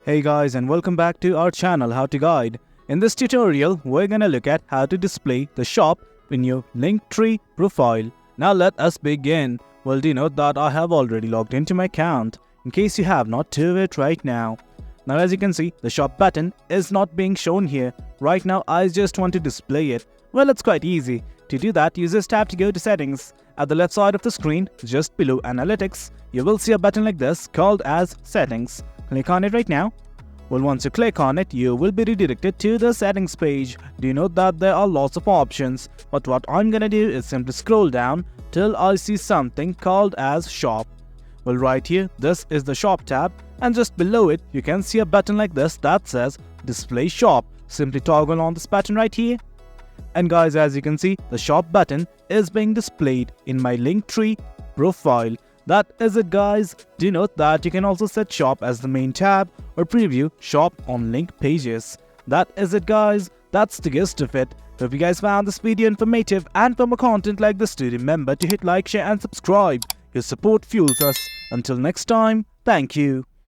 Hey guys, and welcome back to our channel How to Guide. In this tutorial, we're gonna look at how to display the shop in your Linktree profile. Now let us begin. Well, do note that I have already logged into my account. In case you have not, do it right now. Now as you can see, the shop button is not being shown here. Right now I just want to display it. Well, it's quite easy. To do that, use this tab to go to settings. At the left side of the screen, just below analytics, you will see a button like this called as settings. Click on it right now. Well, once you click on it, you will be redirected to the settings page. Do note that there are lots of options, but what I'm gonna do is simply scroll down till I see something called as shop. Well, right here, this is the shop tab, and just below it, you can see a button like this that says display shop. Simply toggle on this button right here. And guys, as you can see, the shop button is being displayed in my Linktree profile. That is it guys. Do note that you can also set shop as the main tab or preview shop on link pages. That is it guys. That's the gist of it. Hope you guys found this video informative, and for more content like this, do remember to hit like, share and subscribe. Your support fuels us. Until next time, thank you.